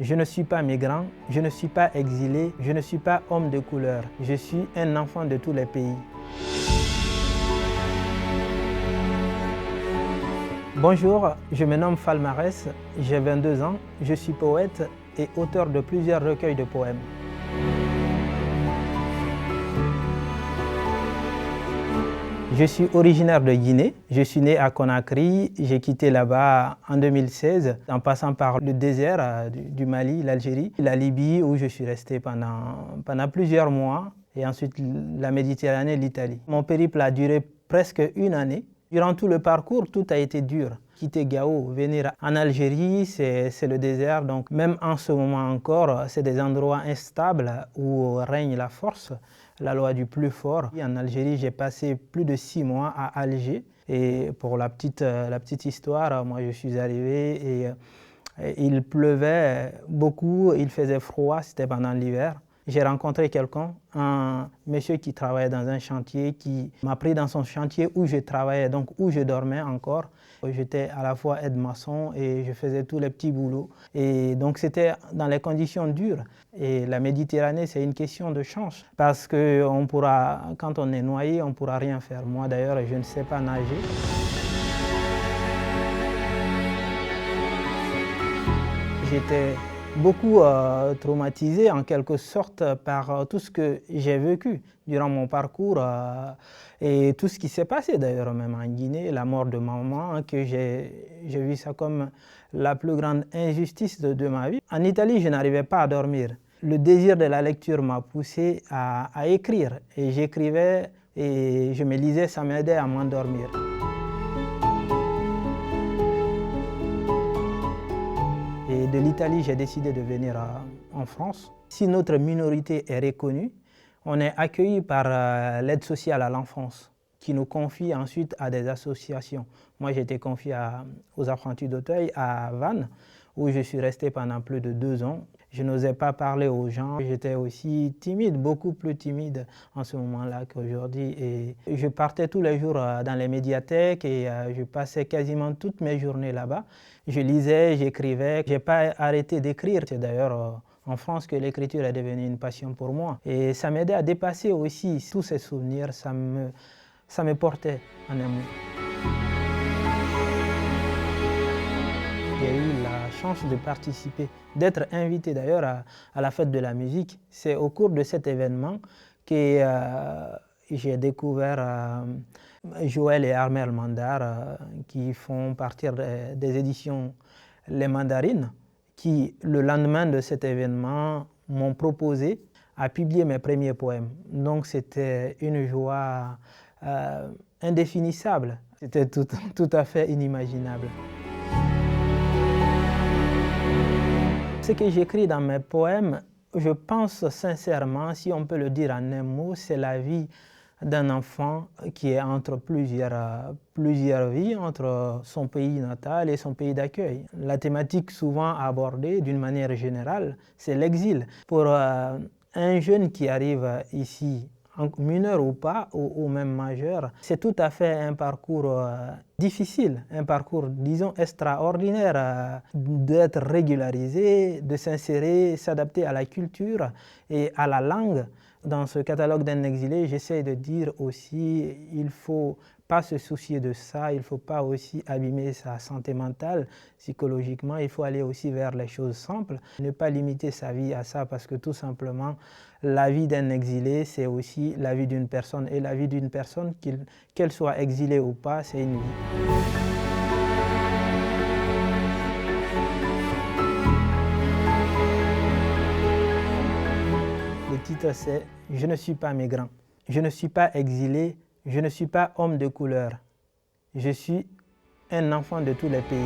Je ne suis pas migrant, je ne suis pas exilé, je ne suis pas homme de couleur. Je suis un enfant de tous les pays. Bonjour, je me nomme Falmarès, j'ai 22 ans, je suis poète et auteur de plusieurs recueils de poèmes. Je suis originaire de Guinée, je suis né à Conakry, j'ai quitté là-bas en 2016 en passant par le désert du Mali, l'Algérie, la Libye où je suis resté pendant plusieurs mois et ensuite la Méditerranée, l'Italie. Mon périple a duré presque une année. Durant tout le parcours, tout a été dur. Quitter Gao, venir en Algérie, c'est le désert, donc même en ce moment encore, c'est des endroits instables où règne la force, la loi du plus fort. En Algérie, j'ai passé plus de 6 mois à Alger. Et pour la petite histoire, moi je suis arrivé et il pleuvait beaucoup, il faisait froid, c'était pendant l'hiver. J'ai rencontré quelqu'un, un monsieur qui travaillait dans un chantier, qui m'a pris dans son chantier où je travaillais, donc où je dormais encore. J'étais à la fois aide-maçon et je faisais tous les petits boulots. Et donc c'était dans les conditions dures. Et la Méditerranée, c'est une question de chance. Parce que quand on est noyé, on ne pourra rien faire. Moi d'ailleurs, je ne sais pas nager. J'étais beaucoup traumatisé en quelque sorte par tout ce que j'ai vécu durant mon parcours et tout ce qui s'est passé d'ailleurs même en Guinée, la mort de maman, que j'ai vu ça comme la plus grande injustice de ma vie. En Italie, je n'arrivais pas à dormir. Le désir de la lecture m'a poussé à écrire et j'écrivais et je me lisais, ça m'aidait à m'endormir. Et de l'Italie, j'ai décidé de venir en France. Si notre minorité est reconnue, on est accueilli par l'aide sociale à l'enfance qui nous confie ensuite à des associations. Moi, j'ai été confié aux apprentis d'Auteuil à Vannes, où je suis resté pendant plus de 2 ans. Je n'osais pas parler aux gens. J'étais aussi timide, beaucoup plus timide en ce moment-là qu'aujourd'hui. Et je partais tous les jours dans les médiathèques et je passais quasiment toutes mes journées là-bas. Je lisais, j'écrivais. Je n'ai pas arrêté d'écrire. C'est d'ailleurs en France que l'écriture est devenue une passion pour moi. Et ça m'aidait à dépasser aussi tous ces souvenirs. Ça me portait en amour. J'ai eu la chance de participer, d'être invité d'ailleurs à la fête de la musique. C'est au cours de cet événement que j'ai découvert Joël et Armel Mandar qui font partie des éditions Les Mandarines, qui le lendemain de cet événement m'ont proposé à publier mes premiers poèmes. Donc c'était une joie indéfinissable, c'était tout à fait inimaginable. Ce que j'écris dans mes poèmes, je pense sincèrement, si on peut le dire en un mot, c'est la vie d'un enfant qui est entre plusieurs vies, entre son pays natal et son pays d'accueil. La thématique souvent abordée d'une manière générale, c'est l'exil. Pour un jeune qui arrive ici, mineur ou pas, ou même majeur, c'est tout à fait un parcours difficile, un parcours, disons, extraordinaire, d'être régularisé, de s'insérer, s'adapter à la culture et à la langue. Dans ce catalogue d'un exilé, j'essaie de dire aussi il ne faut pas se soucier de ça, il ne faut pas aussi abîmer sa santé mentale, psychologiquement, il faut aller aussi vers les choses simples, ne pas limiter sa vie à ça parce que tout simplement, la vie d'un exilé, c'est aussi la vie d'une personne et la vie d'une personne, qu'elle soit exilée ou pas, c'est une vie. Le titre c'est « Je ne suis pas migrant, je ne suis pas exilé, je ne suis pas homme de couleur, je suis un enfant de tous les pays ».